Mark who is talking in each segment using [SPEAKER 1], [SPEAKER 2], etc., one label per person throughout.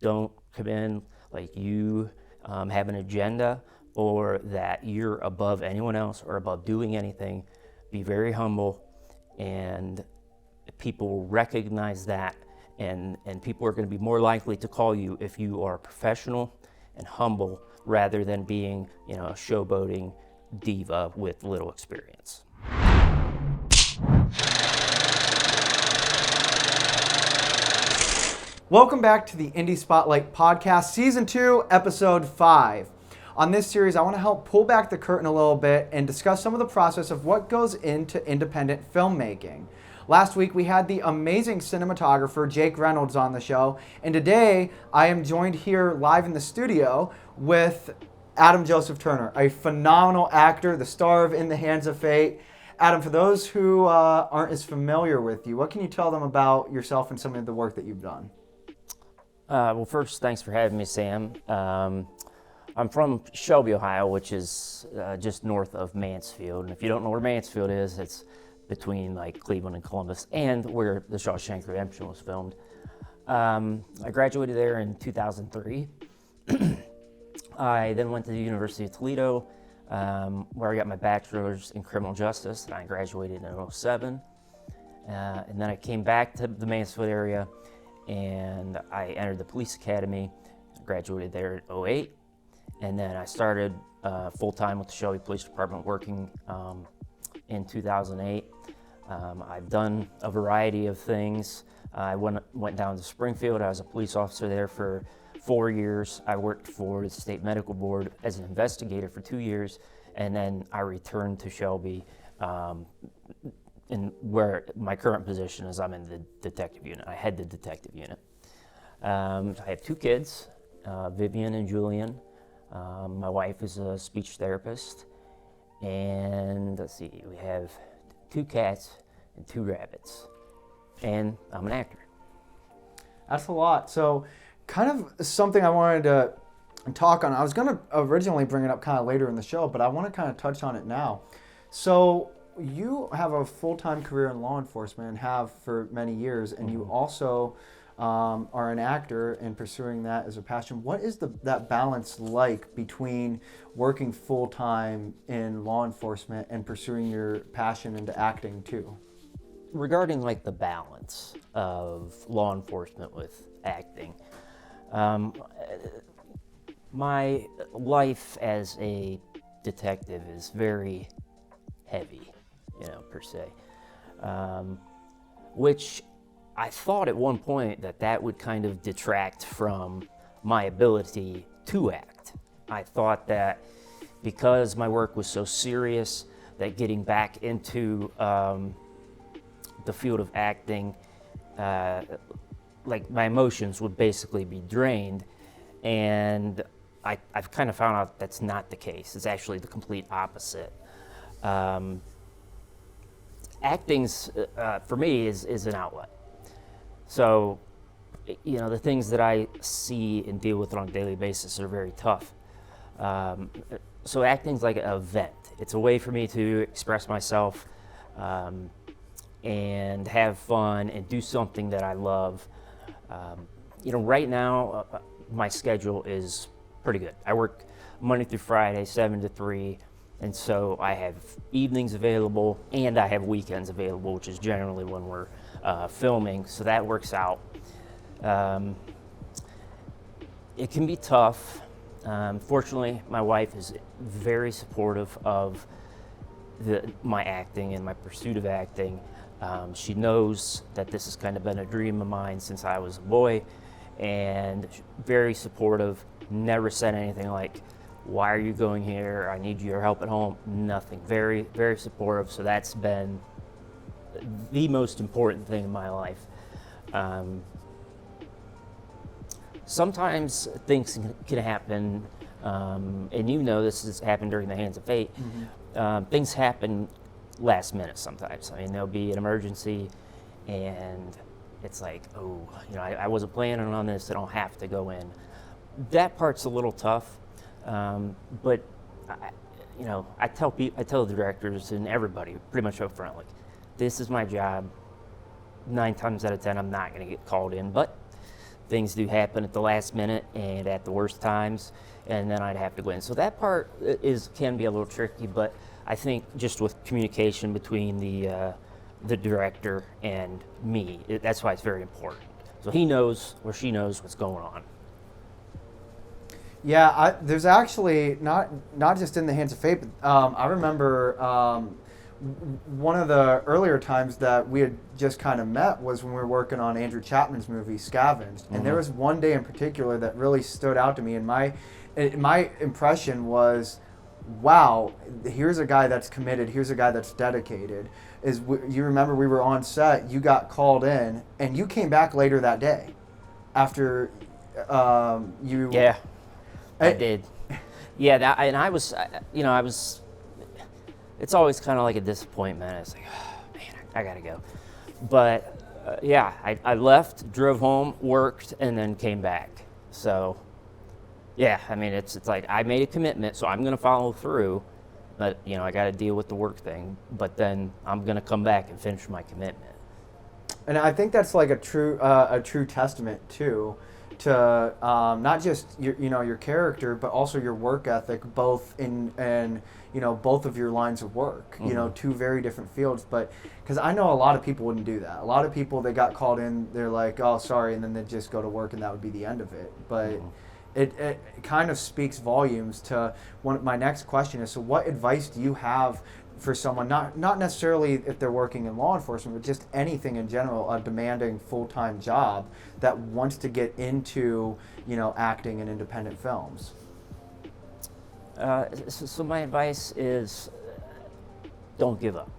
[SPEAKER 1] don't come in like you have an agenda or that you're above anyone else or above doing anything. Be very humble, and people will recognize that, and people are going to be more likely to call you if you are professional and humble rather than being, a showboating diva with little experience.
[SPEAKER 2] Welcome back to the Indie Spotlight Podcast, Season 2, Episode 5. On this series, I want to help pull back the curtain a little bit and discuss some of the process of what goes into independent filmmaking. Last week, we had the amazing cinematographer Jake Reynolds on the show, and today I am joined here live in the studio with Adam Joseph Turner, a phenomenal actor, the star of In the Hands of Fate. Adam, for those who aren't as familiar with you, what can you tell them about yourself and some of the work that you've done?
[SPEAKER 1] Well, first, thanks for having me, Sam. I'm from Shelby, Ohio, which is just north of Mansfield. And if you don't know where Mansfield is, it's between Cleveland and Columbus, and where The Shawshank Redemption was filmed. I graduated there in 2003. I then went to the University of Toledo, where I got my bachelor's in criminal justice, and I graduated in 2007. And then I came back to the Mansfield area, and I entered the police academy, graduated there in 2008, and then I started full-time with the Shelby Police Department working in 2008. I've done a variety of things. I went down to Springfield. I was a police officer there for 4 years. I worked for the State Medical Board as an investigator for 2 years, and then I returned to Shelby, where my current position is. I'm in the detective unit. I head the detective unit. I have 2 kids, Vivian and Julian. My wife is a speech therapist, and let's see, we have 2 cats and 2 rabbits, and I'm an actor.
[SPEAKER 2] That's a lot. So kind of something I wanted to talk on. I was going to originally bring it up kind of later in the show, but I want to kind of touch on it now. So you have a full-time career in law enforcement and have for many years, and you also are an actor and pursuing that as a passion. What is that balance like between working full-time in law enforcement and pursuing your passion into acting too?
[SPEAKER 1] Regarding the balance of law enforcement with acting, my life as a detective is very heavy, per se, which I thought at one point that would kind of detract from my ability to act. I thought that because my work was so serious, that getting back into the field of acting, my emotions would basically be drained, and I've kind of found out that's not the case. It's actually the complete opposite. Acting's, for me, is an outlet. So, the things that I see and deal with on a daily basis are very tough. So acting's like a vent. It's a way for me to express myself and have fun and do something that I love. Right now, my schedule is pretty good. I work Monday through Friday, 7 to 3. And so I have evenings available and I have weekends available, which is generally when we're filming. So that works out. It can be tough. Fortunately, my wife is very supportive of my acting and my pursuit of acting. She knows that this has kind of been a dream of mine since I was a boy, and very supportive. Never said anything like, "Why are you going here? I need your help at home." Nothing. Very, very supportive. So that's been the most important thing in my life. Sometimes things can happen, and this has happened during The Hands of Fate. Mm-hmm. Things happen last minute sometimes. I mean, there'll be an emergency, and it's like, I wasn't planning on this. I don't have to go in. That part's a little tough, but I tell the directors and everybody pretty much up front, this is my job. 9 times out of 10, I'm not going to get called in, but things do happen at the last minute and at the worst times, and then I'd have to go in. So that part can be a little tricky, but I think just with communication between the director and me, that's why it's very important. So he knows or she knows what's going on.
[SPEAKER 2] Yeah, there's actually not just in the Hands of Fate, but I remember one of the earlier times that we had just kind of met was when we were working on Andrew Chapman's movie Scavenged, and there was one day in particular that really stood out to me, and my impression was, wow, here's a guy that's committed, here's a guy that's dedicated. You remember we were on set, you got called in, and you came back later that day after you...
[SPEAKER 1] Yeah. I did. Yeah, and I was, it's always kind of like a disappointment. It's like, oh, man, I gotta go. But yeah, I left, drove home, worked, and then came back. So yeah, I mean, it's like I made a commitment, so I'm gonna follow through. But I got to deal with the work thing. But then I'm gonna come back and finish my commitment.
[SPEAKER 2] And I think that's like a true testament too, to not just your character, but also your work ethic, both in both of your lines of work. Two very different fields. But because I know a lot of people wouldn't do that. A lot of people, they got called in, they're like, oh, sorry, and then they just go to work, and that would be the end of it. But it kind of speaks volumes to my next question is, so what advice do you have for someone, not necessarily if they're working in law enforcement, but just anything in general, a demanding full-time job that wants to get into, acting in independent films?
[SPEAKER 1] So my advice is, don't give up.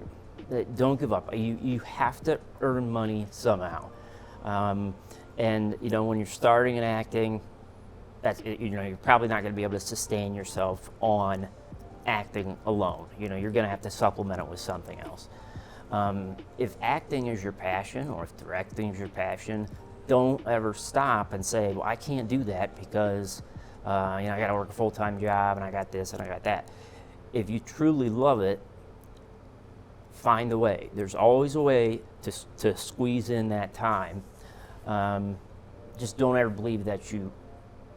[SPEAKER 1] Don't give up. You have to earn money somehow. And when you're starting in acting, you're probably not going to be able to sustain yourself on acting alone. You're going to have to supplement it with something else. If acting is your passion, or if directing is your passion, don't ever stop and say, well, I can't do that because I got to work a full-time job and I got this and I got that. If you truly love it, find a way. There's always a way to squeeze in that time. Just don't ever believe that you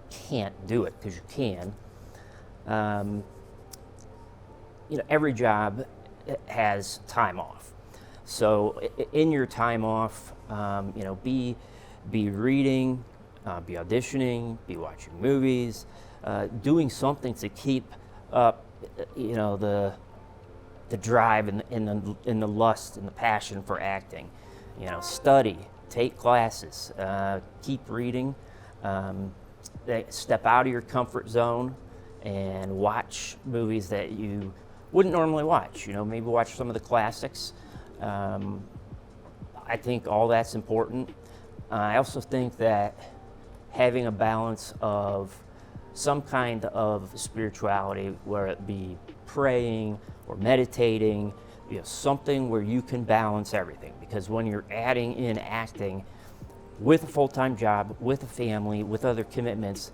[SPEAKER 1] can't do it, because you can. Every job has time off. So in your time off, be reading, be auditioning, be watching movies, doing something to keep up, the drive and the lust and the passion for acting. Study, take classes, keep reading, step out of your comfort zone and watch movies that you wouldn't normally watch. Maybe watch some of the classics. I think all that's important. I also think that having a balance of some kind of spirituality, whether it be praying or meditating, something where you can balance everything. Because when you're adding in acting with a full-time job, with a family, with other commitments,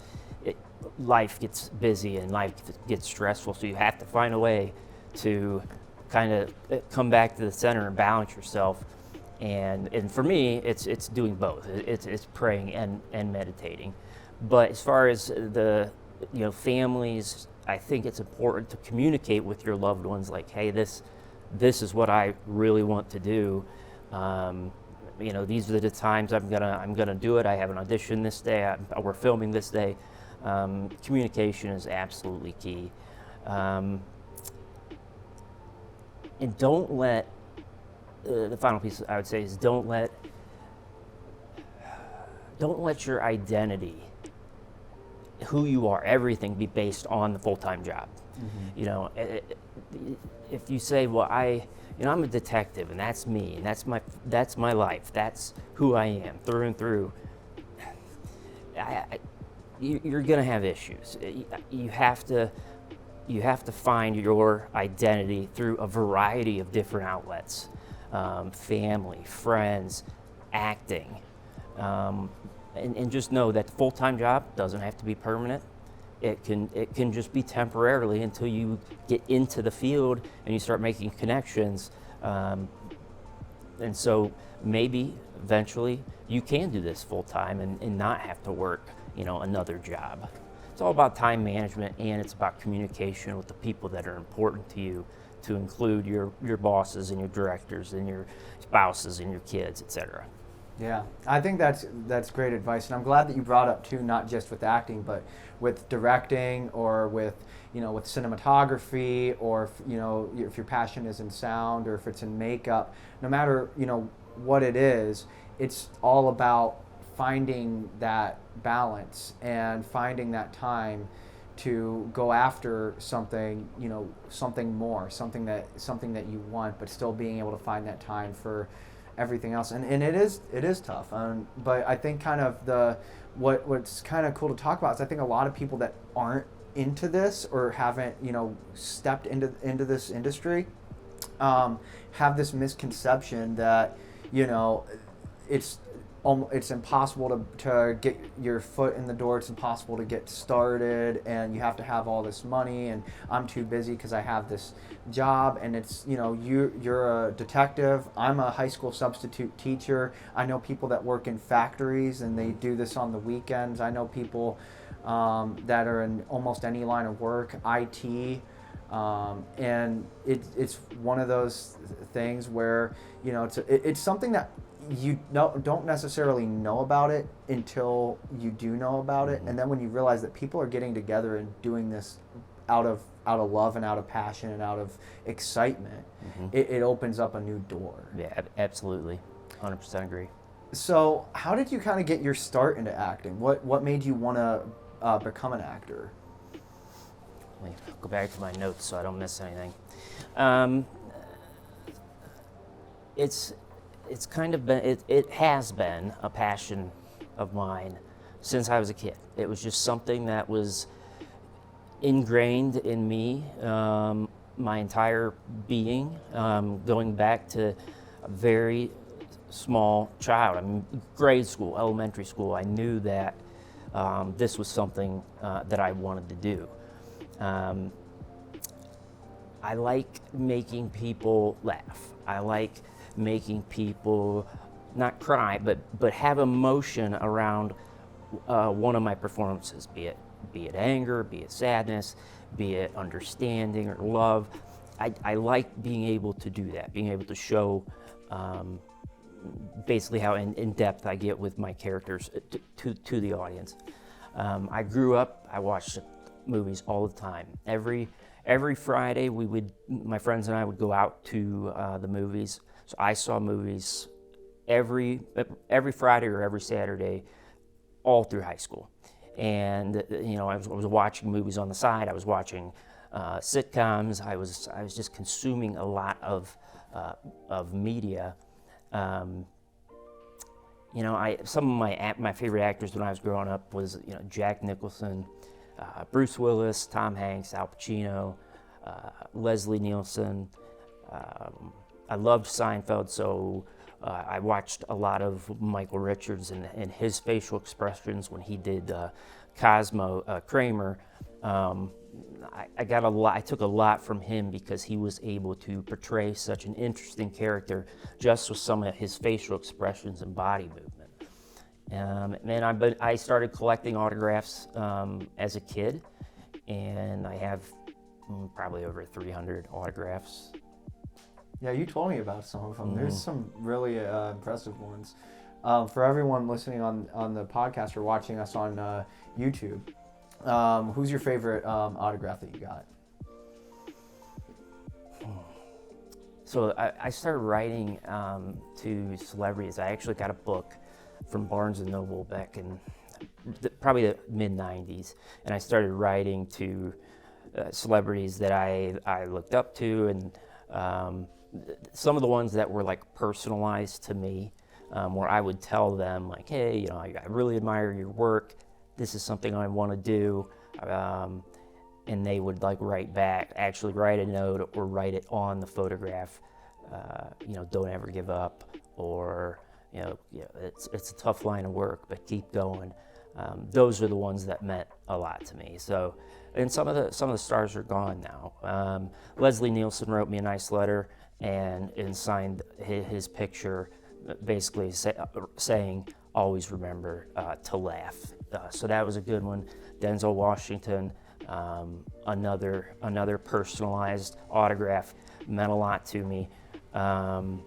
[SPEAKER 1] life gets busy and life gets stressful. So you have to find a way to kind of come back to the center and balance yourself. And for me, it's doing both. It's praying and meditating. But as far as the families, I think it's important to communicate with your loved ones, like, hey, this is what I really want to do. These are the times I'm gonna do it. I have an audition this day. We're filming this day. Communication is absolutely key. And don't let, the final piece I would say is don't let your identity, who you are, everything be based on the full-time job. If you say, well, I'm a detective and that's me and that's my life, that's who I am through and through, you're gonna have issues. You have to find your identity through a variety of different outlets, family, friends, acting, and just know that the full-time job doesn't have to be permanent. It can just be temporarily until you get into the field and you start making connections. And so maybe eventually you can do this full time and not have to work, another job. It's all about time management, and it's about communication with the people that are important to you, to include your bosses and your directors and your spouses and your kids, etc.
[SPEAKER 2] Yeah, I think that's great advice, and I'm glad that you brought up too, not just with acting, but with directing, or with with cinematography, or if your passion is in sound, or if it's in makeup. No matter what it is, it's all about finding that balance and finding that time to go after something, something more, something that you want, but still being able to find that time for everything else. And it is tough. But I think kind of what's kind of cool to talk about is I think a lot of people that aren't into this, or haven't stepped into this industry, have this misconception that it's impossible to get your foot in the door. It's impossible to get started, and you have to have all this money, and I'm too busy because I have this job. And it's you're a detective. I'm a high school substitute teacher. I know people that work in factories and they do this on the weekends. I know people that are in almost any line of work, IT. And it's one of those things where it's something that you don't necessarily know about it until you do know about it, and then when you realize that people are getting together and doing this out of love and out of passion and out of excitement, it opens up a new door.
[SPEAKER 1] Yeah, absolutely, 100% agree.
[SPEAKER 2] So, how did you kind of get your start into acting? What made you want to become an actor?
[SPEAKER 1] Let me go back to my notes so I don't miss anything. It's kind of been, it has been a passion of mine since I was a kid. It was just something that was ingrained in me my entire being, going back to a very small child. I mean, grade school, elementary school, I knew that this was something that I wanted to do. I like making people laugh. I like making people not cry, but have emotion around one of my performances, be it anger, be it sadness, be it understanding or love. I like being able to do that, being able to show basically how in depth I get with my characters to the audience. I grew up, I watched movies all the time. Every Friday, my friends and I would go out to the movies. So I saw movies every Friday or every Saturday, all through high school. And I was watching movies on the side. I was watching sitcoms. I was just consuming a lot of media. Some of my favorite actors when I was growing up was Jack Nicholson, Bruce Willis, Tom Hanks, Al Pacino, Leslie Nielsen. I loved Seinfeld, so I watched a lot of Michael Richards and his facial expressions when he did Kramer. I took a lot from him because he was able to portray such an interesting character just with some of his facial expressions and body movement. And I started collecting autographs as a kid, and I have probably over 300 autographs.
[SPEAKER 2] Yeah, you told me about some of them. Mm-hmm. There's some really impressive ones. For everyone listening on the podcast or watching us on YouTube, who's your favorite autograph that you got?
[SPEAKER 1] So I started writing to celebrities. I actually got a book from Barnes & Noble back in probably the mid-90s, and I started writing to celebrities that I looked up to, and some of the ones that were like personalized to me, where I would tell them like, hey, I really admire your work. This is something I want to do. And they would like write back, actually write a note or write it on the photograph. Don't ever give up, or it's a tough line of work, but keep going. Those are the ones that meant a lot to me. So, and some of the stars are gone now. Leslie Nielsen wrote me a nice letter and signed his picture, basically saying, "Always remember to laugh." So that was a good one. Denzel Washington, another personalized autograph, meant a lot to me. And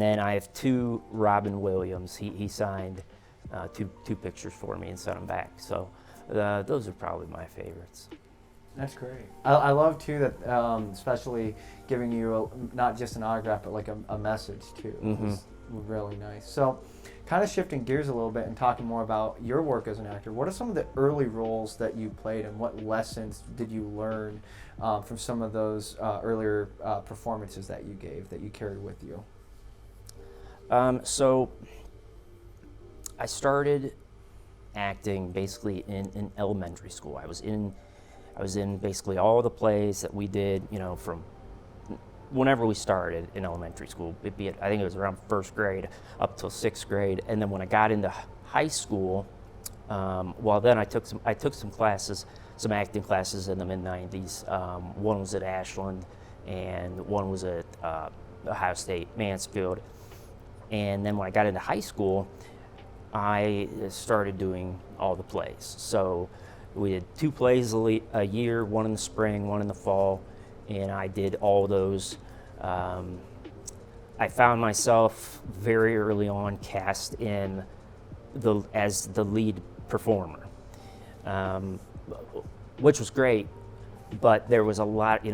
[SPEAKER 1] then I have 2 Robin Williams. He signed two pictures for me and sent them back. So those are probably my favorites.
[SPEAKER 2] That's great. I love too that, especially giving you not just an autograph, but like a message too.
[SPEAKER 1] Mm-hmm.
[SPEAKER 2] Was really nice. So, kind of shifting gears a little bit and talking more about your work as an actor. What are some of the early roles that you played, and what lessons did you learn from some of those earlier performances that you gave that you carried with you?
[SPEAKER 1] So I started acting basically in elementary school. I was in basically all the plays that we did, from whenever we started in elementary school, I think it was around 1st grade up till 6th grade. And then when I got into high school, then I took some classes, some acting classes in the mid-90s. One was at Ashland and one was at Ohio State, Mansfield. And then when I got into high school, I started doing all the plays. So we did 2 plays a year, one in the spring, one in the fall, and I did all those. I found myself very early on cast in as the lead performer, which was great. But there was a lot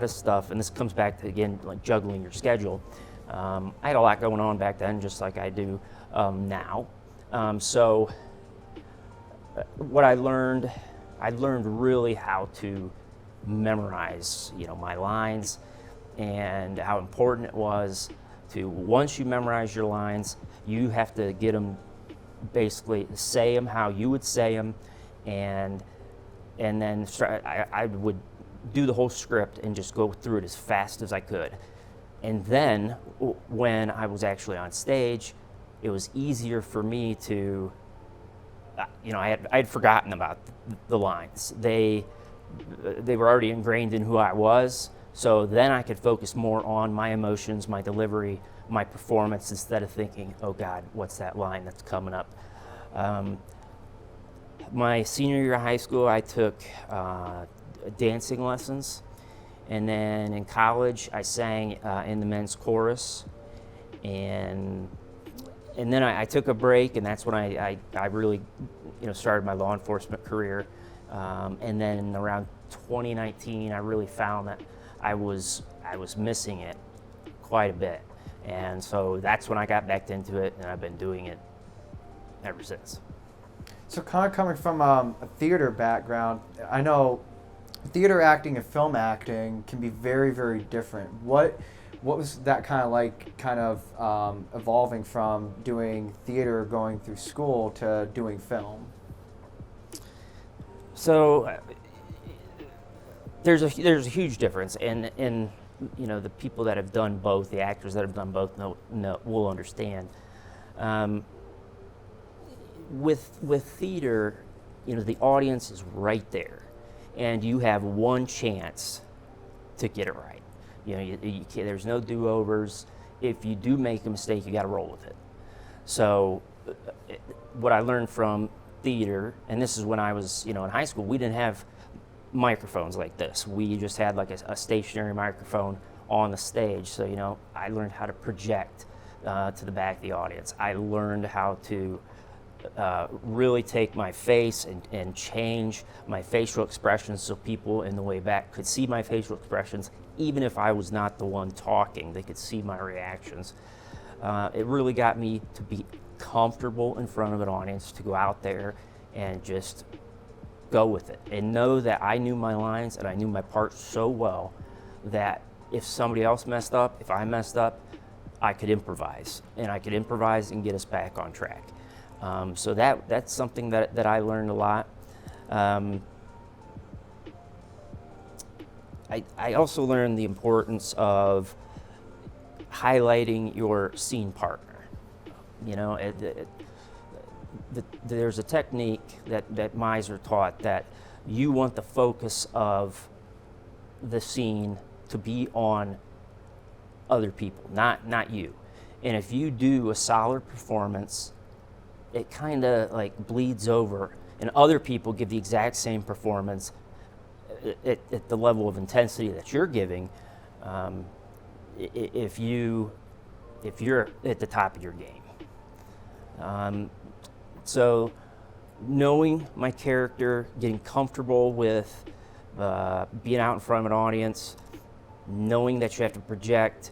[SPEAKER 1] of stuff, and this comes back to, again, like juggling your schedule. I had a lot going on back then, just like I do now. So what I learned really how to memorize, my lines, and how important it was to, once you memorize your lines, you have to get them, basically say them how you would say them, and then I would do the whole script and just go through it as fast as I could. And then when I was actually on stage, it was easier for me to, I had forgotten about the lines. They were already ingrained in who I was, so then I could focus more on my emotions, my delivery, my performance, instead of thinking, oh God, what's that line that's coming up? My senior year of high school, I took dancing lessons. And then in college, I sang in the men's chorus, and then I took a break, and that's when I really, started my law enforcement career. And then around 2019, I really found that I was missing it quite a bit, and so that's when I got back into it, and I've been doing it ever since.
[SPEAKER 2] So, kind of coming from a theater background, I know theater acting and film acting can be very, very different. What was that kind of evolving from doing theater, going through school, to doing film?
[SPEAKER 1] So there's a huge difference, and the people that have done both, the actors that have done both, will understand. With theater, the audience is right there, and you have one chance to get it right. You can't, there's no do-overs. If you do make a mistake, you got to roll with it. So what I learned from theater, and this is when I was, in high school, we didn't have microphones like this. We just had like a stationary microphone on the stage. So, I learned how to project to the back of the audience. I learned how to really take my face and change my facial expressions so people in the way back could see my facial expressions. Even if I was not the one talking, they could see my reactions. It really got me to be comfortable in front of an audience, to go out there and just go with it and know that I knew my lines and I knew my parts so well that if somebody else messed up, if I messed up, I could improvise, and I could improvise and get us back on track. So that's something that I learned a lot. I also learned the importance of highlighting your scene partner. There's a technique that Miser taught, that you want the focus of the scene to be on other people, not you. And if you do a solid performance, it kind of like bleeds over, and other people give the exact same performance at the level of intensity that you're giving. If you're at the top of your game. So knowing my character, getting comfortable with being out in front of an audience, knowing that you have to project,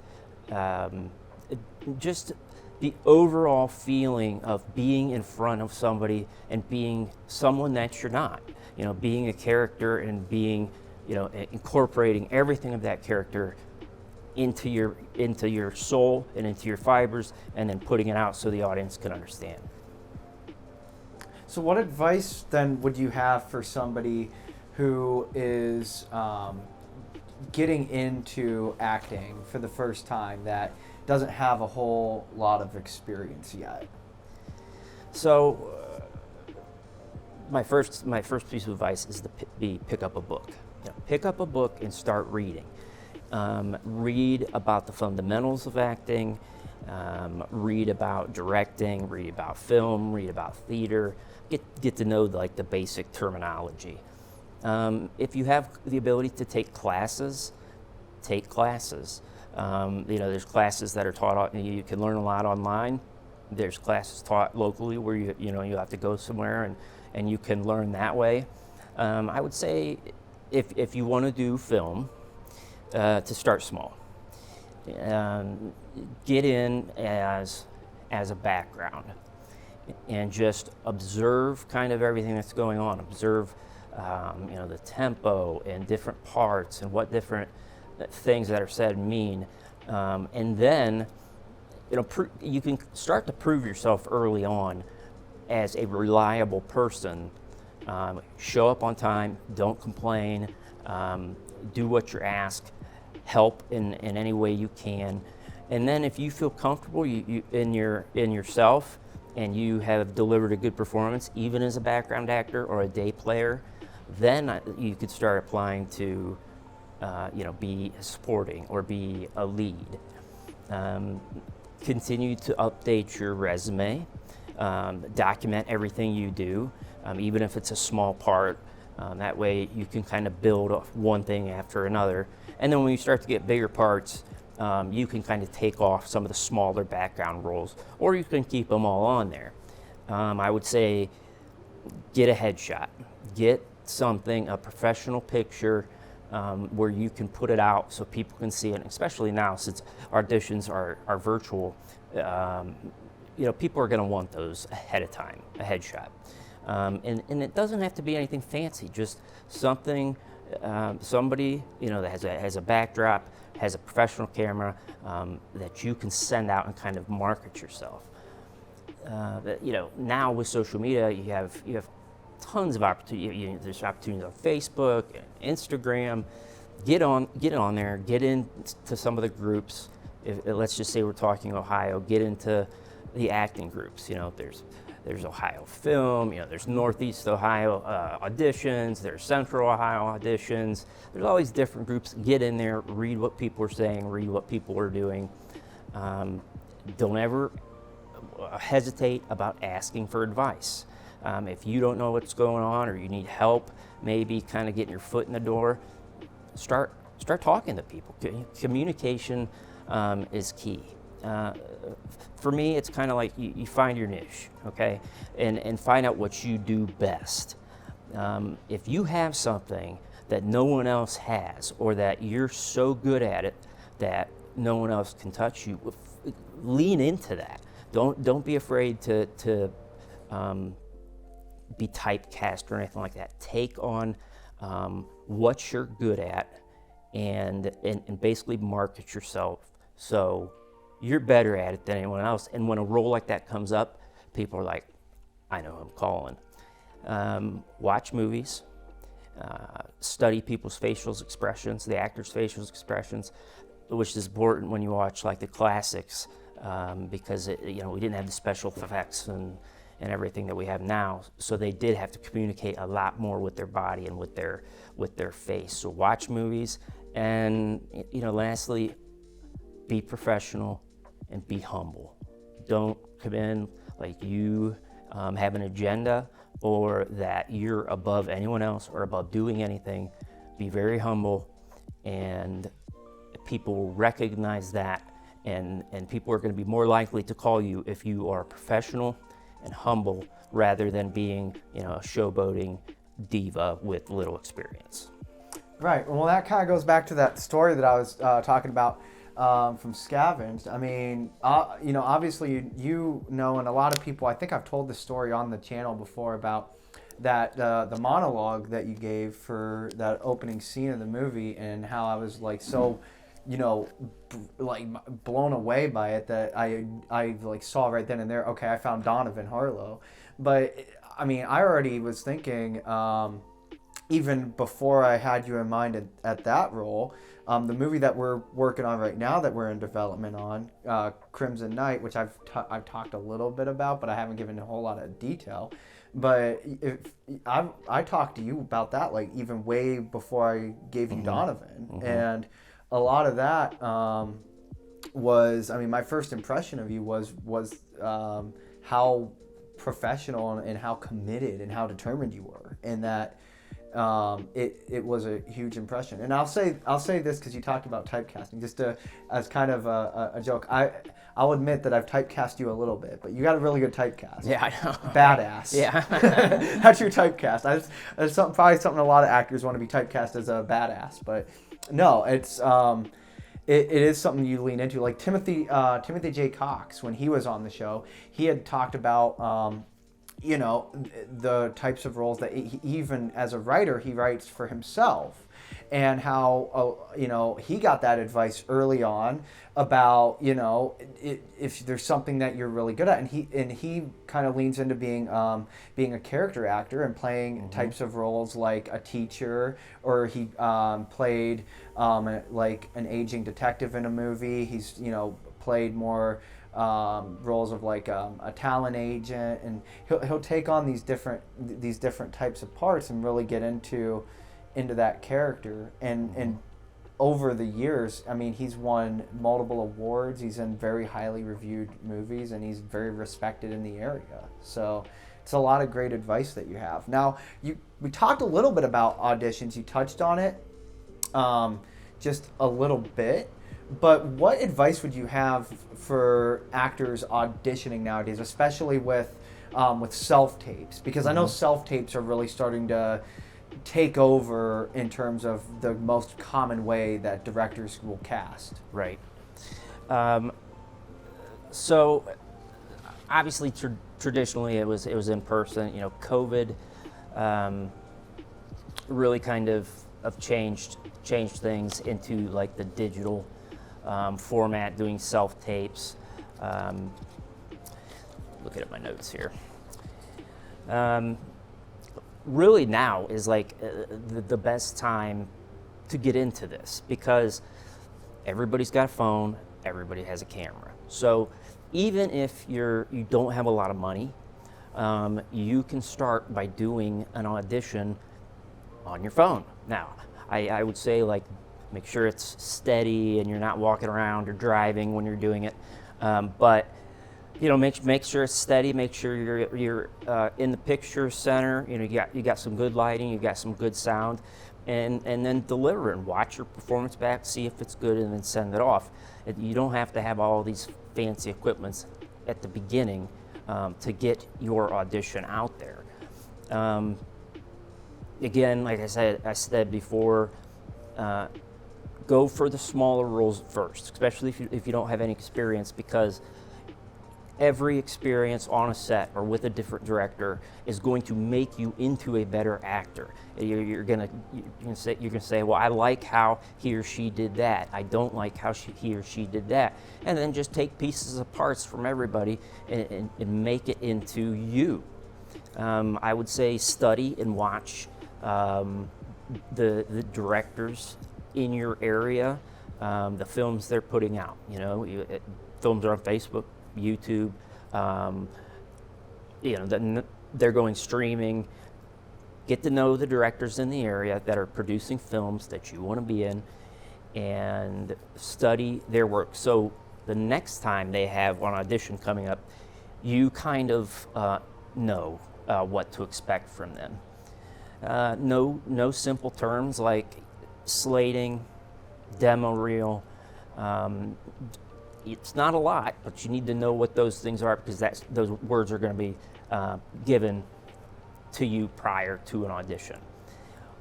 [SPEAKER 1] just the overall feeling of being in front of somebody and being someone that you're not, being a character and being, incorporating everything of that character into your soul and into your fibers, and then putting it out so the audience can understand.
[SPEAKER 2] So what advice then would you have for somebody who is getting into acting for the first time that doesn't have a whole lot of experience yet?
[SPEAKER 1] So my first piece of advice is to pick up a book. Pick up a book and start reading. Read about the fundamentals of acting, read about directing, read about film, read about theater, get to know like the basic terminology. If you have the ability to take classes, take classes. There's classes that are taught, you can learn a lot online. There's classes taught locally where you have to go somewhere and you can learn that way. I would say if you want to do film, to start small. Get in as a background and just observe kind of everything that's going on. Observe the tempo and different parts and what different things that are said mean. And then you can start to prove yourself early on as a reliable person. Show up on time, don't complain, do what you're asked, help in any way you can. And then if you feel comfortable in yourself and you have delivered a good performance, even as a background actor or a day player, then you could start applying to be supporting or be a lead. Continue to update your resume, document everything you do, even if it's a small part. That way you can kind of build off one thing after another. And then when you start to get bigger parts, you can kind of take off some of the smaller background roles, or you can keep them all on there. I would say get a headshot, get something, a professional picture, where you can put it out so people can see it, especially now since auditions are virtual. People are going to want those ahead of time, a headshot. And it doesn't have to be anything fancy, just something, somebody that has a backdrop, has a professional camera, that you can send out and kind of market yourself. Now with social media, you have tons of opportunity. There's opportunities on Facebook and Instagram. Get on there. Get into some of the groups. Let's just say we're talking Ohio. Get into the acting groups. There's Ohio Film. There's Northeast Ohio auditions. There's Central Ohio auditions. There's all these different groups. Get in there. Read what people are saying. Read what people are doing. Don't ever hesitate about asking for advice. If you don't know what's going on or you need help, maybe kind of getting your foot in the door, start talking to people. Communication is key. For me, it's kind of like you find your niche, okay, and find out what you do best. If you have something that no one else has, or that you're so good at it that no one else can touch you, lean into that. Don't be afraid to be typecast or anything like that. Take on what you're good at and basically market yourself so you're better at it than anyone else. And when a role like that comes up, people are like, I know who I'm calling. Watch movies, study people's facial expressions, the actors' facial expressions, which is important when you watch like the classics, because we didn't have the special effects and everything that we have now, so they did have to communicate a lot more with their body and with their face. So watch movies And, lastly, be professional and be humble. Don't come in like you have an agenda or that you're above anyone else or above doing anything. Be very humble, and people will recognize that, and people are going to be more likely to call you if you are professional and humble rather than being, a showboating diva with little experience.
[SPEAKER 2] Right. Well, that kind of goes back to that story that I was talking about from Scavenged. I mean, obviously, and a lot of people, I think I've told this story on the channel before about that the monologue that you gave for that opening scene of the movie, and how I was like so, blown away by it that I like saw right then and there, okay, I found Donovan Harlow. But I mean, I already was thinking, even before I had you in mind at that role, the movie that we're working on right now, that we're in development on, Crimson Night, which I've talked a little bit about, but I haven't given a whole lot of detail. But I talked to you about that, like even way before I gave you Donovan, and a lot of that was, I mean, my first impression of you was how professional and how committed and how determined you were, and that it was a huge impression. And I'll say this because you talked about typecasting, just as kind of a joke. I'll admit that I've typecast you a little bit, but you got a really good typecast.
[SPEAKER 1] Yeah, I know.
[SPEAKER 2] Badass.
[SPEAKER 1] Yeah.
[SPEAKER 2] That's your typecast. That's probably something a lot of actors want to be typecast as a badass, but no, it's it is something you lean into. Like Timothy J. Cox, when he was on the show, he had talked about the types of roles that he, even as a writer, he writes for himself, and how he got that advice early on about if there's something that you're really good at, and he kind of leans into being a character actor and playing types of roles like a teacher, or he played like an aging detective in a movie. He's played more roles of like a talent agent, and he'll take on these different types of parts and really get into that character. And over the years, I mean, he's won multiple awards. He's in very highly reviewed movies, and he's very respected in the area. So it's a lot of great advice that you have. Now, we talked a little bit about auditions. You touched on it just a little bit. But what advice would you have for actors auditioning nowadays, especially with self-tapes? Because I know self-tapes are really starting to take over in terms of the most common way that directors will cast.
[SPEAKER 1] Right. So obviously, traditionally it was in person. COVID really kind of changed things into like the digital format, doing self-tapes. Looking at my notes here. Really now is like the best time to get into this, because everybody's got a phone, everybody has a camera. So even if you don't have a lot of money, you can start by doing an audition on your phone. Now, I would say, like, make sure it's steady and you're not walking around or driving when you're doing it. But make sure it's steady. Make sure you're in the picture center. You got some good lighting. You got some good sound, and then deliver and watch your performance back, see if it's good, and then send it off. You don't have to have all these fancy equipments at the beginning to get your audition out there. Again, like I said before, go for the smaller roles first, especially if you don't have any experience, because every experience on a set or with a different director is going to make you into a better actor. You're gonna say, well, I like how he or she did that. I don't like how he or she did that. And then just take pieces of parts from everybody and make it into you. I would say study and watch the directors in your area, the films they're putting out. Films are on Facebook, YouTube. Then they're going streaming. Get to know the directors in the area that are producing films that you want to be in, and study their work. So the next time they have an audition coming up, you kind of know what to expect from them. No simple terms like slating, demo reel. It's not a lot, but you need to know what those things are, because those words are going to be given to you prior to an audition.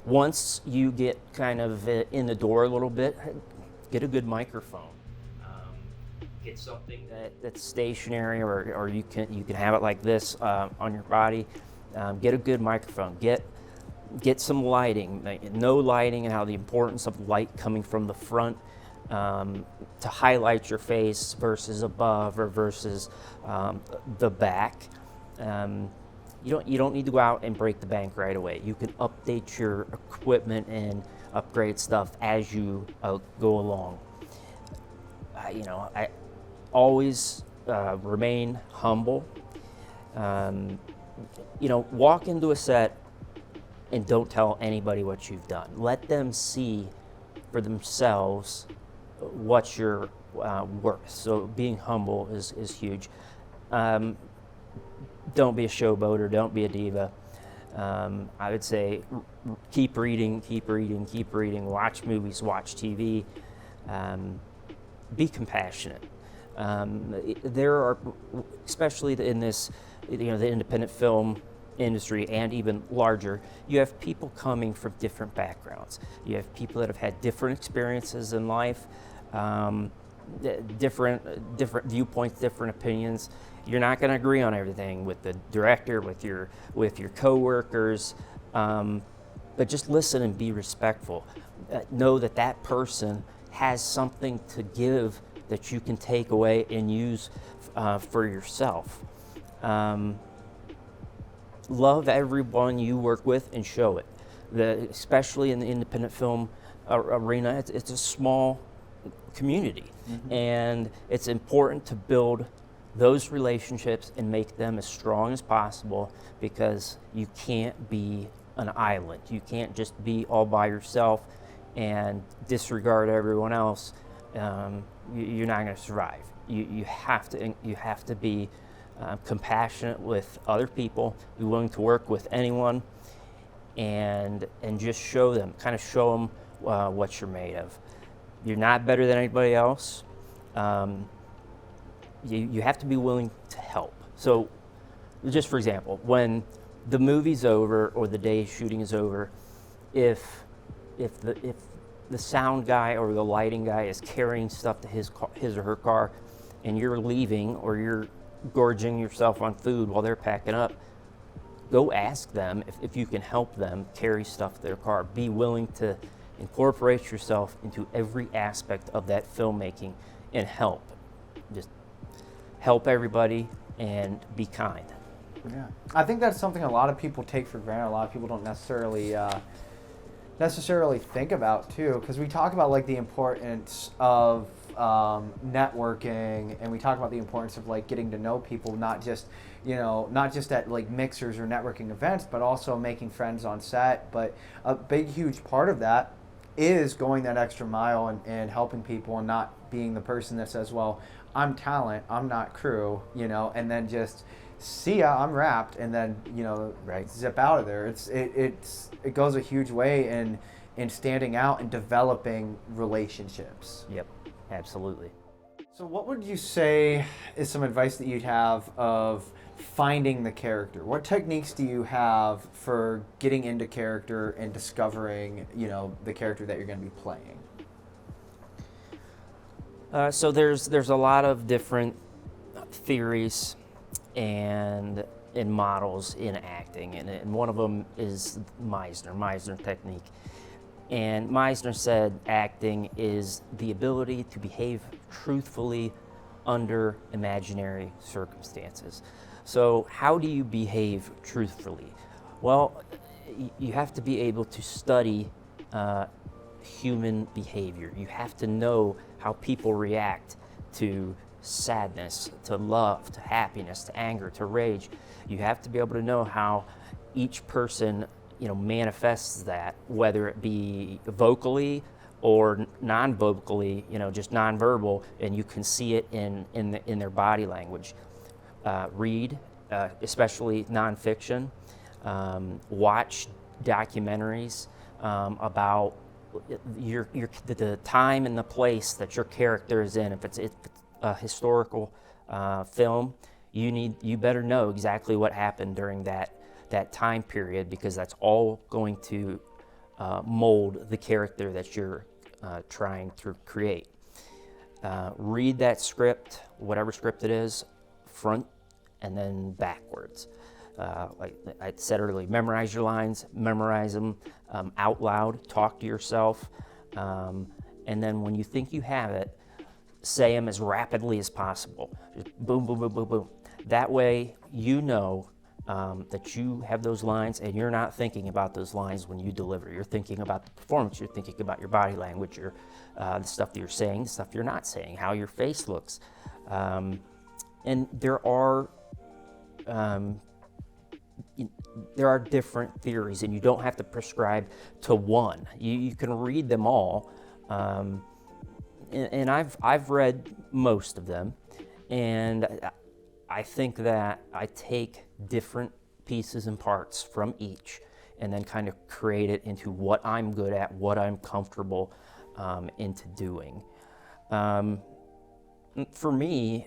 [SPEAKER 1] Once you get kind of in the door a little bit, get a good microphone. Get something that's stationary, or you can have it like this on your body. Get a good microphone. Get some lighting. Know lighting and how the importance of light coming from the front to highlight your face versus above or versus the back. You don't need to go out and break the bank right away. You can update your equipment and upgrade stuff as you go along. I always remain humble. Walk into a set and don't tell anybody what you've done. Let them see for themselves what you're worth. So being humble is huge. Don't be a showboater. Don't be a diva. I would say keep reading. Watch movies. Watch TV. Be compassionate. There are, especially in this, the independent film industry and even larger, you have people coming from different backgrounds. You have people that have had different experiences in life, different viewpoints, different opinions. You're not going to agree on everything with the director, with your coworkers, but just listen and be respectful. Know that person has something to give that you can take away and use for yourself. Love everyone you work with and show it. Especially in the independent film arena, it's a small community, and it's important to build those relationships and make them as strong as possible, because you can't be an island. You can't just be all by yourself and disregard everyone else. You're not going to survive. You have to be compassionate with other people, be willing to work with anyone, and just show them what you're made of. You're not better than anybody else. You have to be willing to help. So, just for example, when the movie's over or the day shooting is over, if the sound guy or the lighting guy is carrying stuff to his or her car, and you're leaving or you're gorging yourself on food while they're packing up, go ask them if you can help them carry stuff to their car. Be willing to incorporate yourself into every aspect of that filmmaking and help. Just help everybody and be kind.
[SPEAKER 2] Yeah, I think that's something a lot of people take for granted. A lot of people don't necessarily think about too, because we talk about like the importance of networking, and we talk about the importance of like getting to know people, not just at like mixers or networking events, but also making friends on set. But a big, huge part of that is going that extra mile and helping people, and not being the person that says, well, I'm talent, I'm not crew, and then just see ya, I'm wrapped, and then zip out of there. It goes a huge way in standing out and developing relationships.
[SPEAKER 1] Yep, absolutely.
[SPEAKER 2] So what would you say is some advice that you'd have of finding the character? What techniques do you have for getting into character and discovering, the character that you're going to be playing?
[SPEAKER 1] So there's a lot of different theories and models in acting, and one of them is Meisner technique. And Meisner said acting is the ability to behave truthfully under imaginary circumstances. So how do you behave truthfully? Well, you have to be able to study human behavior. You have to know how people react to sadness, to love, to happiness, to anger, to rage. You have to be able to know how each person manifests that, whether it be vocally or non-vocally, just non-verbal, and you can see it in their body language. Read, especially nonfiction. Watch documentaries about the time and the place that your character is in. If it's a historical film, you better know exactly what happened during that time period, because that's all going to mold the character that you're trying to create. Read that script, whatever script it is, front and then backwards. Like I said earlier, memorize your lines, memorize them out loud, talk to yourself, and then when you think you have it, say them as rapidly as possible. Just boom, boom, boom, boom, boom. That way you know that you have those lines, and you're not thinking about those lines when you deliver. You're thinking about the performance. You're thinking about your body language, the stuff that you're saying, the stuff you're not saying, how your face looks. And there are different theories, and you don't have to prescribe to one. You can read them all, and I've read most of them, and I think that I take different pieces and parts from each, and then kind of create it into what I'm good at, what I'm comfortable into doing. For me,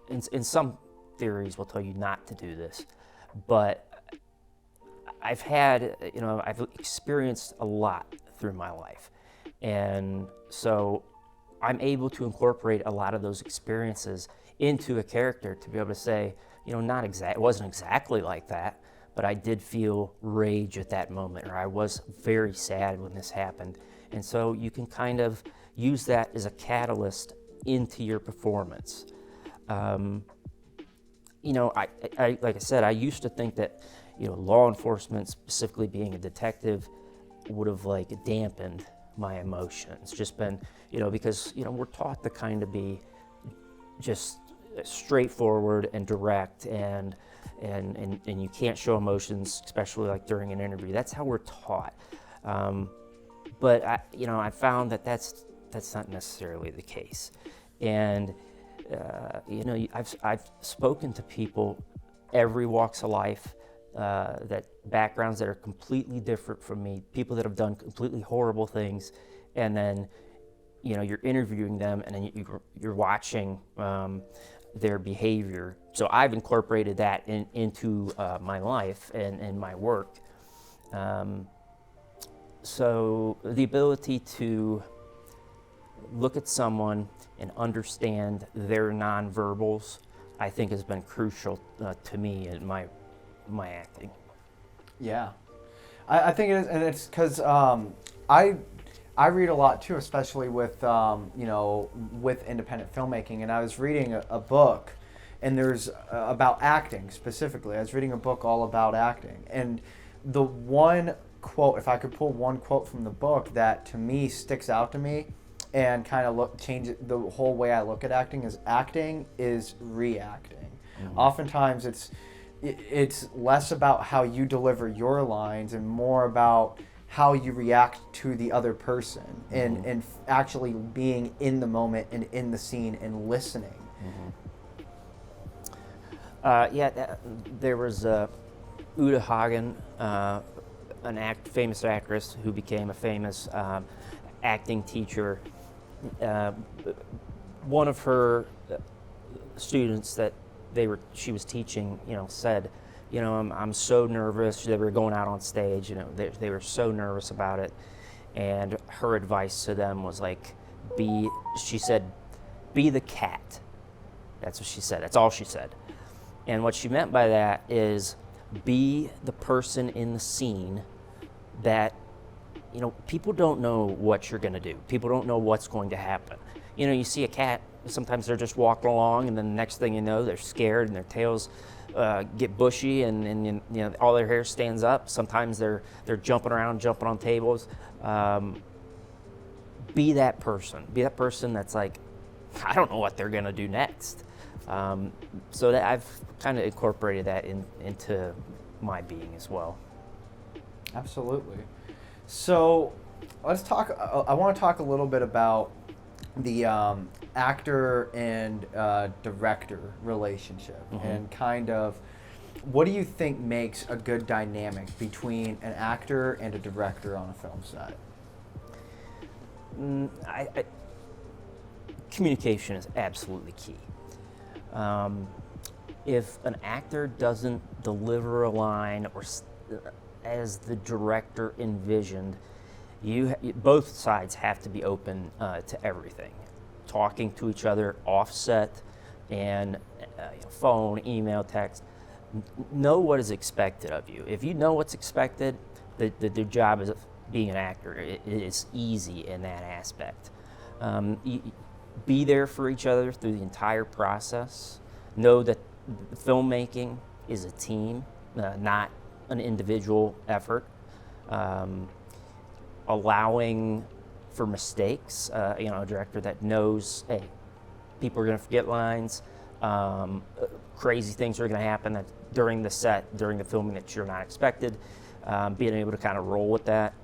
[SPEAKER 1] in some theories will tell you not to do this, but I've experienced a lot through my life, and so I'm able to incorporate a lot of those experiences into a character to be able to say, it wasn't exactly like that, but I did feel rage at that moment, or I was very sad when this happened. And so you can kind of use that as a catalyst into your performance. Like I said, I used to think that, law enforcement, specifically being a detective, would have dampened my emotions. Just been, because, we're taught to kind of be just straightforward and direct, and you can't show emotions, especially during an interview. That's how we're taught. But I found that that's not necessarily the case. And I've spoken to people, every walks of life, that backgrounds that are completely different from me, people that have done completely horrible things, and then you're interviewing them, and then you're watching their behavior. So I've incorporated that into my life and my work. So the ability to look at someone and understand their nonverbals, I think, has been crucial to me in my acting.
[SPEAKER 2] Yeah, I think it is, and it's because I read a lot too, especially with with independent filmmaking. And I was reading a book, and there's about acting specifically. I was reading a book all about acting, and the one quote, if I could pull one quote from the book that to me sticks out to me, and kind of change the whole way I look at acting is reacting. Mm-hmm. Oftentimes it's less about how you deliver your lines and more about how you react to the other person, mm-hmm. and actually being in the moment and in the scene and listening.
[SPEAKER 1] Mm-hmm. There was Uta Hagen, famous actress who became a famous acting teacher. One of her students that she was teaching, said, I'm so nervous. They were going out on stage, they were so nervous about it. And her advice to them was she said, be the cat. That's what she said. That's all she said. And what she meant by that is be the person in the scene that, people don't know what you're going to do. People don't know what's going to happen. You see a cat, sometimes they're just walking along, and then the next thing you know, they're scared and their tails get bushy, and all their hair stands up. Sometimes they're jumping around, jumping on tables. Be that person. Be that person that's I don't know what they're going to do next. So that I've kind of incorporated that into my being as well.
[SPEAKER 2] Absolutely. So Let's talk. I want to talk a little bit about the actor and director relationship, and kind of what do you think makes a good dynamic between an actor and a director on a film set?
[SPEAKER 1] Communication is absolutely key. If an actor doesn't deliver a line or as the director envisioned, both sides have to be open to everything, talking to each other offset, and phone, email, text. Know what is expected of you. If you know what's expected, the job is being an actor. It is easy in that aspect. Be there for each other through the entire process. Know that filmmaking is a team, not an individual effort. Allowing for mistakes. A director that knows, hey, people are going to forget lines. Crazy things are going to happen during the set, during the filming that you're not expected. Being able to kind of roll with that.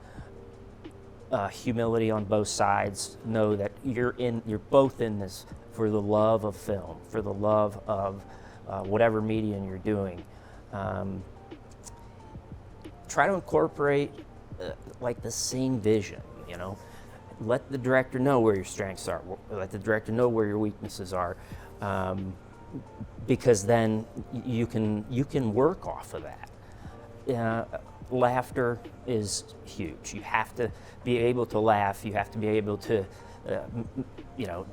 [SPEAKER 1] Humility on both sides. Know that you're both in this for the love of film, for the love of whatever medium you're doing. Try to incorporate like the same vision. Let the director know where your strengths are. Let the director know where your weaknesses are, because then you can work off of that. Laughter is huge. You have to be able to laugh. You have to be able to,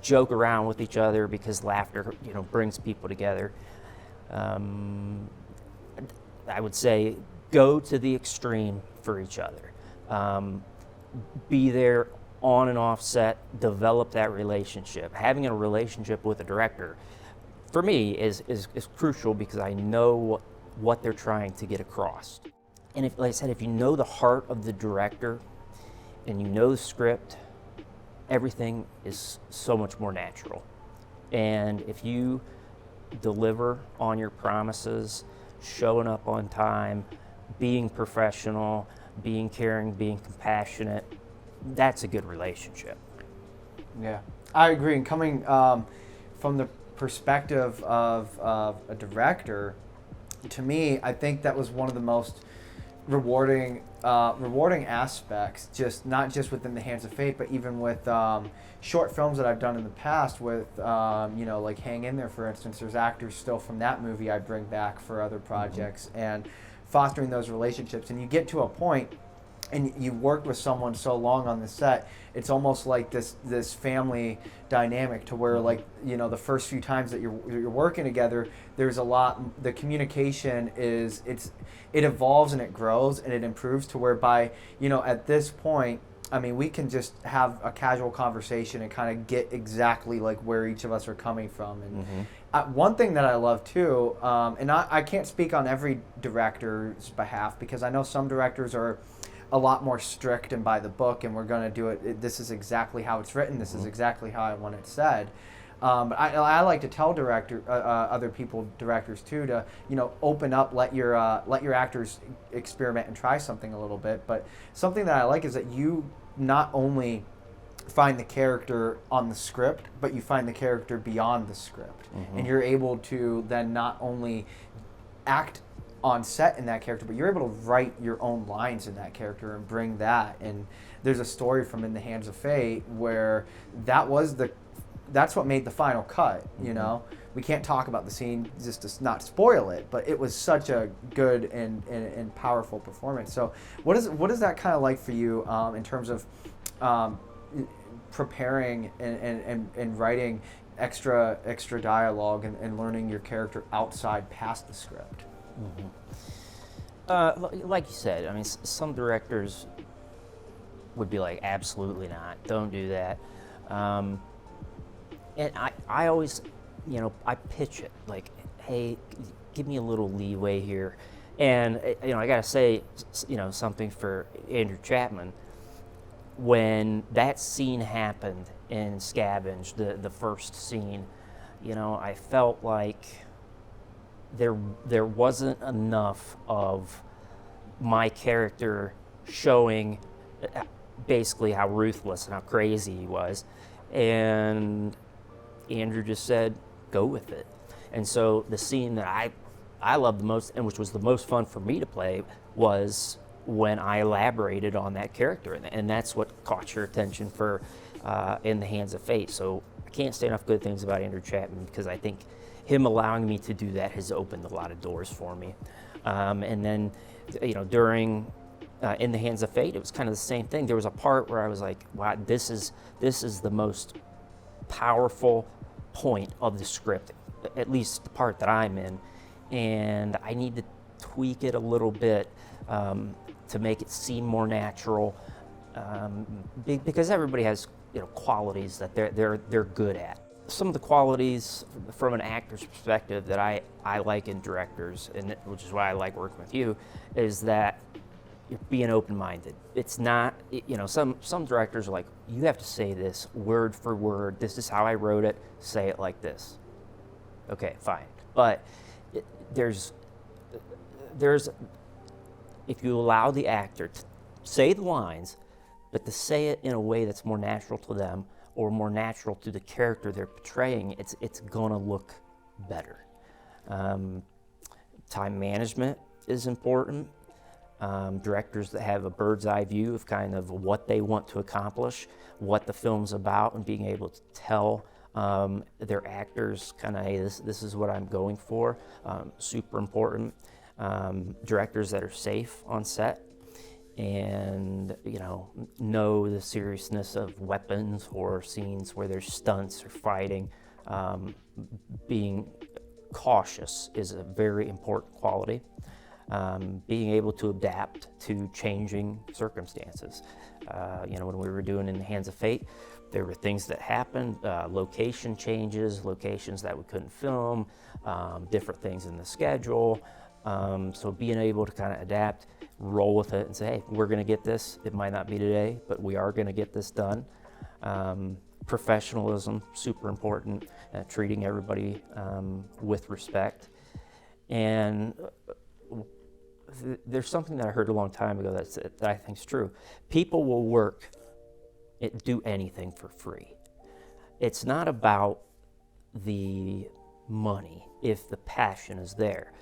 [SPEAKER 1] joke around with each other, because laughter, brings people together. I would say go to the extreme for each other. Be there on and off set. Develop that relationship. Having a relationship with a director, for me, is crucial, because I know what they're trying to get across. And like I said, if you know the heart of the director and you know the script, everything is so much more natural. And if you deliver on your promises, showing up on time, being professional, being caring, being compassionate, that's a good relationship.
[SPEAKER 2] Yeah, I agree. And coming from the perspective of a director, to me, I think that was one of the most rewarding aspects, not just within the Hands of Fate, but even with short films that I've done in the past with, like Hang In There, for instance. There's actors still from that movie I bring back for other projects, and fostering those relationships. And you get to a point, and you worked with someone so long on the set, it's almost like this family dynamic, to where, like, the first few times that you're working together, there's a lot. The communication it evolves and it grows and it improves, to whereby, at this point, I mean, we can just have a casual conversation and kind of get exactly like where each of us are coming from. And one thing that I love too, and I can't speak on every director's behalf, because I know some directors are a lot more strict and by the book, and we're going to do it. This is exactly how it's written. This is exactly how I want it said. But I like to tell other directors too, to open up, let your actors experiment and try something a little bit. But something that I like is that you not only find the character on the script, but you find the character beyond the script, and you're able to then not only act on set in that character, but you're able to write your own lines in that character and bring that. And there's a story from In the Hands of Fate where that's what made the final cut. We can't talk about the scene just to not spoil it, but it was such a good and powerful performance. So what is that kind of like for you in terms of preparing and writing extra dialogue and learning your character outside past the script?
[SPEAKER 1] Like you said, I mean, some directors would be like, absolutely not, don't do that. And I always, I pitch it like, hey, give me a little leeway here. And, I got to say, something for Andrew Chapman. When that scene happened in Scavenge, the first scene, I felt like there wasn't enough of my character showing basically how ruthless and how crazy he was. And Andrew just said, go with it. And so the scene that I loved the most, and which was the most fun for me to play, was when I elaborated on that character. And that's what caught your attention for In the Hands of Fate. So I can't say enough good things about Andrew Chapman, because I think him allowing me to do that has opened a lot of doors for me. And then, during In the Hands of Fate, it was kind of the same thing. There was a part where I was like, wow, this is the most powerful point of the script, at least the part that I'm in, and I need to tweak it a little bit to make it seem more natural, because everybody has qualities that they're good at. Some of the qualities from an actor's perspective that I like in directors, and which is why I like working with you, is that you're being open-minded. It's not, some directors are like, you have to say this word for word. This is how I wrote it. Say it like this. Okay, fine. But there's if you allow the actor to say the lines, but to say it in a way that's more natural to them, or more natural to the character they're portraying, it's gonna look better. Time management is important. Directors that have a bird's eye view of kind of what they want to accomplish, what the film's about, and being able to tell their actors kind of, hey, this is what I'm going for, super important. Directors that are safe on set, and know the seriousness of weapons or scenes where there's stunts or fighting. Being cautious is a very important quality. Being able to adapt to changing circumstances. When we were doing In the Hands of Fate, there were things that happened, location changes, locations that we couldn't film, different things in the schedule. So being able to kind of adapt, roll with it, and say, hey, we're going to get this. It might not be today, but we are going to get this done. Professionalism, super important, treating everybody with respect. And there's something that I heard a long time ago that I think is true. People will do anything for free. It's not about the money if the passion is there.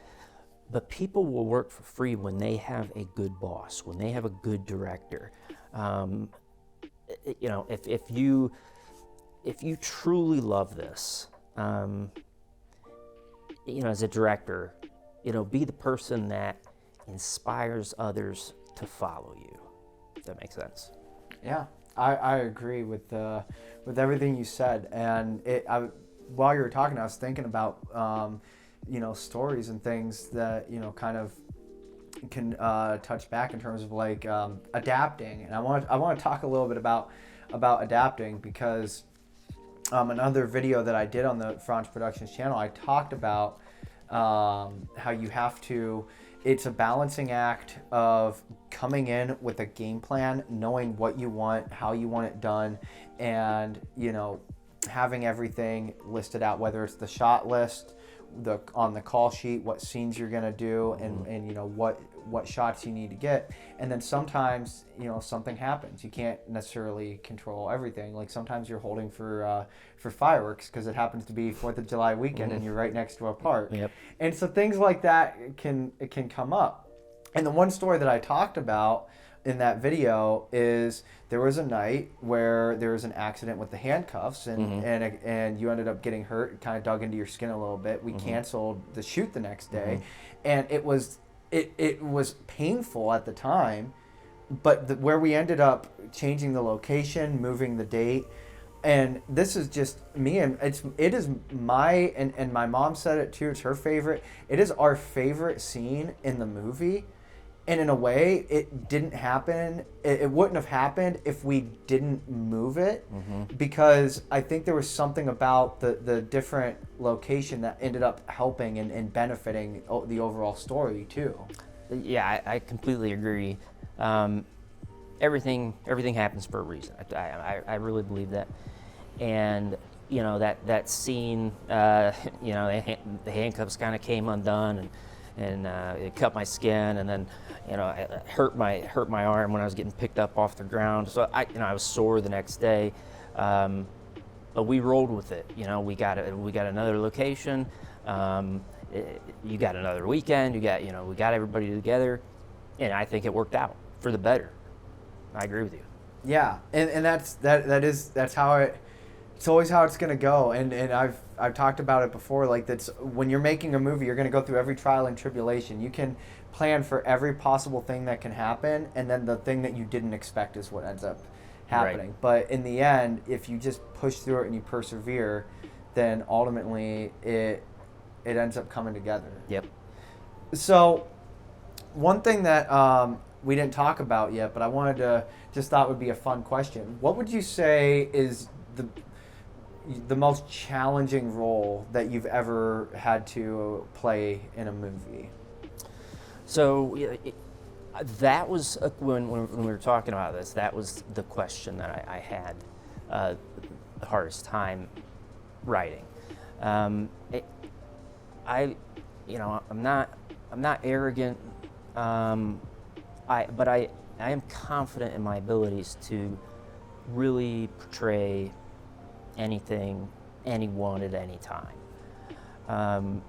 [SPEAKER 1] But people will work for free when they have a good boss, when they have a good director. If you truly love this, as a director, be the person that inspires others to follow you. If that makes sense.
[SPEAKER 2] Yeah, I agree with everything you said. And while you were talking, I was thinking about stories and things that kind of can touch back in terms of like adapting. And I want to talk a little bit about adapting, because another video that I did on the Fronsman Productions channel, I talked about how you have to. It's a balancing act of coming in with a game plan, knowing what you want, how you want it done, and having everything listed out, whether it's the shot list, on the call sheet, what scenes you're gonna do, and what shots you need to get. And then sometimes something happens. You can't necessarily control everything. Like sometimes you're holding for fireworks because it happens to be 4th of July weekend and you're right next to a park.
[SPEAKER 1] Yep.
[SPEAKER 2] And so things like that can come up. And the one story that I talked about in that video is there was a night where there was an accident with the handcuffs, and you ended up getting hurt. It kind of dug into your skin a little bit. We canceled the shoot the next day, and it was painful at the time, but where we ended up changing the location, moving the date, and this is just me, and it is my and my mom said it too. It's her favorite. It is our favorite scene in the movie. And in a way, it didn't happen. It wouldn't have happened if we didn't move it, because I think there was something about the different location that ended up helping and benefiting the overall story too.
[SPEAKER 1] Yeah, I completely agree. Everything happens for a reason. I really believe that. And that scene, the handcuffs kind of came undone, and and it cut my skin, and then it hurt my arm when I was getting picked up off the ground. So I was sore the next day, but we rolled with it. We got another location. You got another weekend. We got everybody together, and I think it worked out for the better. I agree with you.
[SPEAKER 2] Yeah, and that's how it's always how it's gonna go. And I've talked about it before. Like, that's when you're making a movie, you're gonna go through every trial and tribulation. You can plan for every possible thing that can happen, and then the thing that you didn't expect is what ends up happening.
[SPEAKER 1] Right.
[SPEAKER 2] But in the end, if you just push through it and you persevere, then ultimately it ends up coming together.
[SPEAKER 1] Yep.
[SPEAKER 2] So one thing that we didn't talk about yet, but I wanted to just thought would be a fun question. What would you say is the most challenging role that you've ever had to play in a movie?
[SPEAKER 1] So that was when we were talking about this. That was the question that I had the hardest time writing. I'm not arrogant. But I am confident in my abilities to really portray anything, anyone at any time.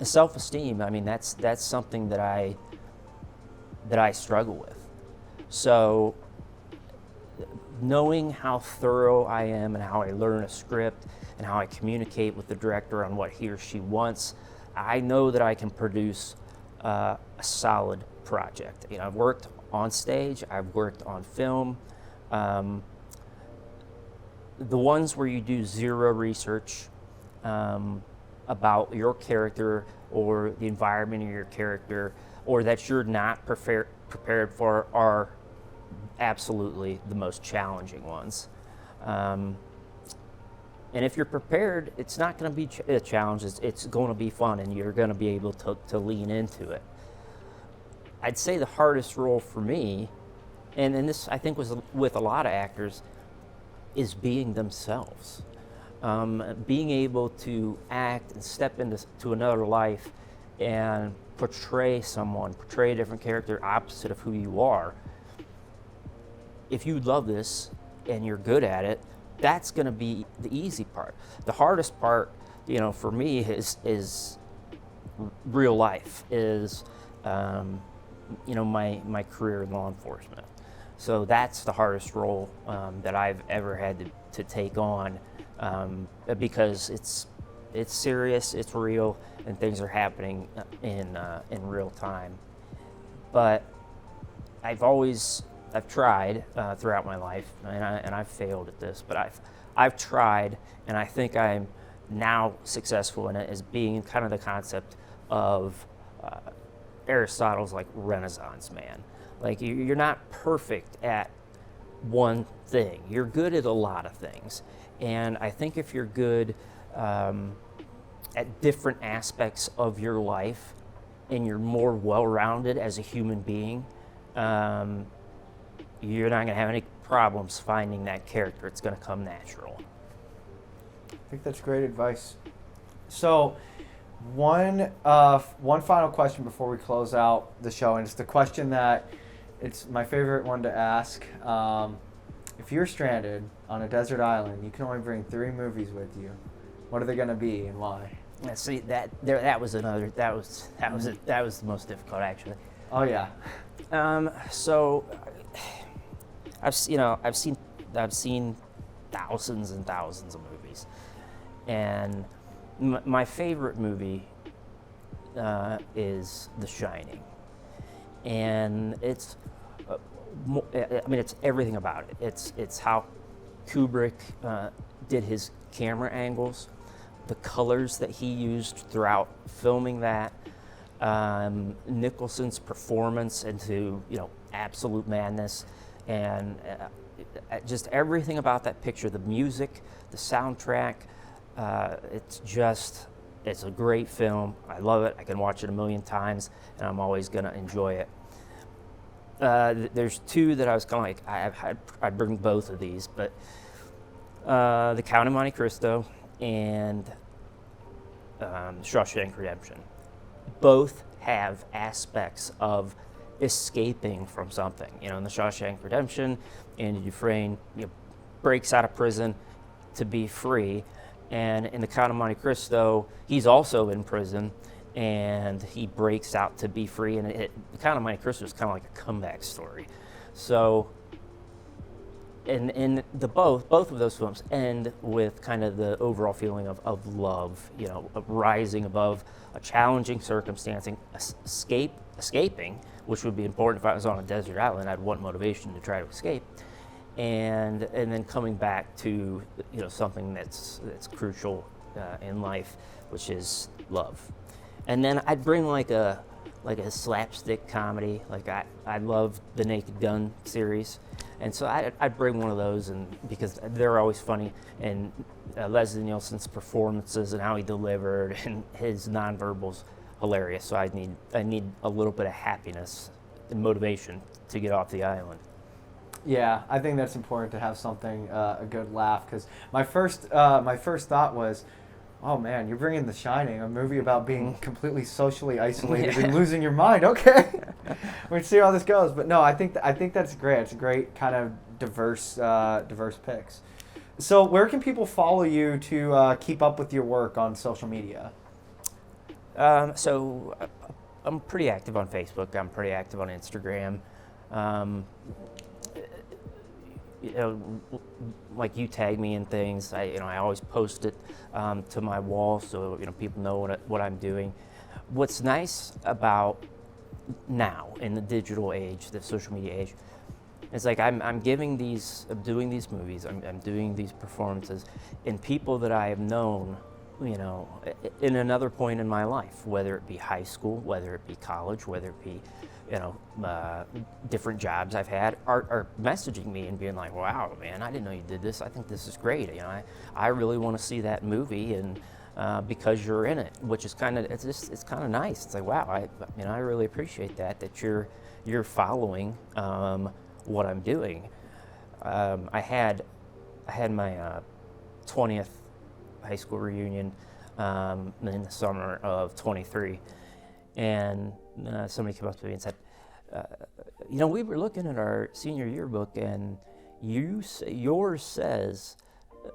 [SPEAKER 1] Self-esteem, I mean, that's something that I struggle with. So knowing how thorough I am and how I learn a script and how I communicate with the director on what he or she wants, I know that I can produce a solid project. I've worked on stage, I've worked on film. The ones where you do zero research about your character or the environment of your character, or that you're not prepared for, are absolutely the most challenging ones. And if you're prepared, it's not going to be a challenge. It's going to be fun, and you're going to be able to lean into it. I'd say the hardest role for me, and this I think was with a lot of actors, is being themselves. Being able to act and step into another life and portray a different character opposite of who you are. If you love this and you're good at it, that's going to be the easy part. The hardest part, for me, is real life, is my career in law enforcement. So that's the hardest role that I've ever had to take on, because it's serious, it's real, and things are happening in real time. But I've tried throughout my life, and I've failed at this, but I've tried, and I think I'm now successful in it, as being kind of the concept of Aristotle's Renaissance man. Like, you're not perfect at one thing. You're good at a lot of things. And I think if you're good at different aspects of your life, and you're more well-rounded as a human being, you're not going to have any problems finding that character. It's going to come natural.
[SPEAKER 2] I think that's great advice. So, one final question before we close out the show, and it's the question that it's my favorite one to ask. If you're stranded on a desert island, you can only bring 3 movies with you. What are they going to be, and why?
[SPEAKER 1] See, that was the most difficult, actually.
[SPEAKER 2] Oh yeah.
[SPEAKER 1] So I've seen thousands and thousands of movies, and my favorite movie is The Shining, and it's everything about it. It's how Kubrick did his camera angles, the colors that he used throughout filming that, Nicholson's performance into absolute madness, and just everything about that picture, the music, the soundtrack. It's a great film. I love it. I can watch it a million times, and I'm always going to enjoy it. There's 2 that I was kind of like, I'd bring both of these, but The Count of Monte Cristo and Shawshank Redemption. both have aspects of escaping from something. You know, in The Shawshank Redemption, Andy Dufresne breaks out of prison to be free, and in The Count of Monte Cristo, he's also in prison, and he breaks out to be free. And The Count of Monte Cristo is kind of like a comeback story. So, in the both of those films end with kind of the overall feeling of love, of rising above a challenging circumstance, escaping, which would be important if I was on a desert island. I'd want motivation to try to escape, and then coming back to something that's crucial in life, which is love. And then I'd bring like a slapstick comedy. Like I love the Naked Gun series, and so I'd bring one of those, and because they're always funny, and Leslie Nielsen's performances and how he delivered and his nonverbals hilarious. So I need a little bit of happiness and motivation to get off the island.
[SPEAKER 2] Yeah, I think that's important to have something, a good laugh, because my first thought was, oh man, you're bringing The Shining, a movie about being completely socially isolated and losing your mind. Okay, we'll see how this goes. But no, I think that's great. It's a great kind of diverse picks. So where can people follow you to keep up with your work on social media?
[SPEAKER 1] So I'm pretty active on Facebook. I'm pretty active on Instagram. Like you tag me in things. I always post it to my wall, so people know what I'm doing. What's nice about now in the digital age, the social media age, is like I'm doing these movies, I'm doing these performances, and people that I have known, in another point in my life, whether it be high school, whether it be college, whether it be different jobs I've had, are messaging me and being like, wow, man, I didn't know you did this. I think this is great. I really want to see that movie, and because you're in it, which is it's kind of nice. It's like, wow, I really appreciate that you're following what I'm doing. I had my 20th high school reunion in the summer of 23, and somebody came up to me and said, we were looking at our senior yearbook, and yours says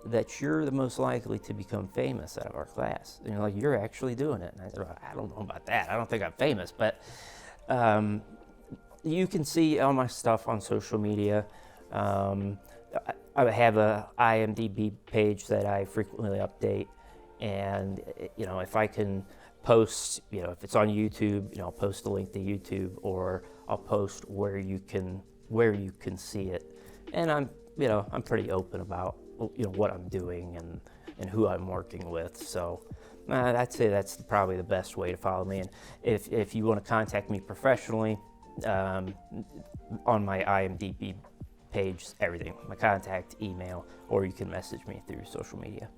[SPEAKER 1] that you're the most likely to become famous out of our class. You're actually doing it. And I said, well, I don't know about that. I don't think I'm famous, but you can see all my stuff on social media. I have a IMDb page that I frequently update, and if I can post, if it's on YouTube, I'll post a link to YouTube, or I'll post where you can see it. And I'm pretty open about what I'm doing and who I'm working with. So I'd say that's probably the best way to follow me. And if you want to contact me professionally, on my IMDb page, everything, my contact, email, or you can message me through social media.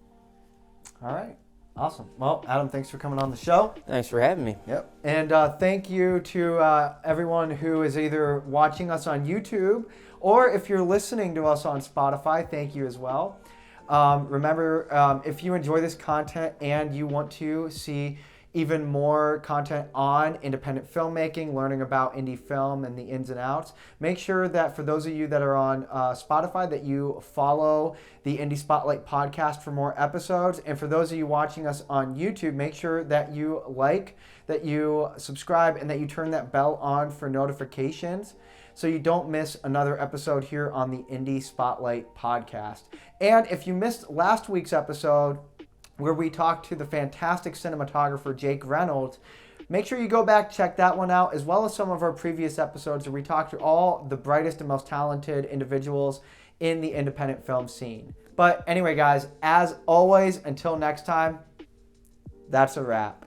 [SPEAKER 2] All right. Awesome. Well, Adam, thanks for coming on the show.
[SPEAKER 1] Thanks for having me.
[SPEAKER 2] Yep. And thank you to everyone who is either watching us on YouTube, or if you're listening to us on Spotify, thank you as well. Remember, if you enjoy this content and you want to see even more content on independent filmmaking, learning about indie film and the ins and outs, make sure that for those of you that are on Spotify, that you follow the Indie Spotlight podcast for more episodes. And for those of you watching us on YouTube, make sure that you like, that you subscribe, and that you turn that bell on for notifications, so you don't miss another episode here on the Indie Spotlight podcast. And if you missed last week's episode, where we talked to the fantastic cinematographer Jake Reynolds, make sure you go back, check that one out, as well as some of our previous episodes where we talked to all the brightest and most talented individuals in the independent film scene. But anyway, guys, as always, until next time, that's a wrap.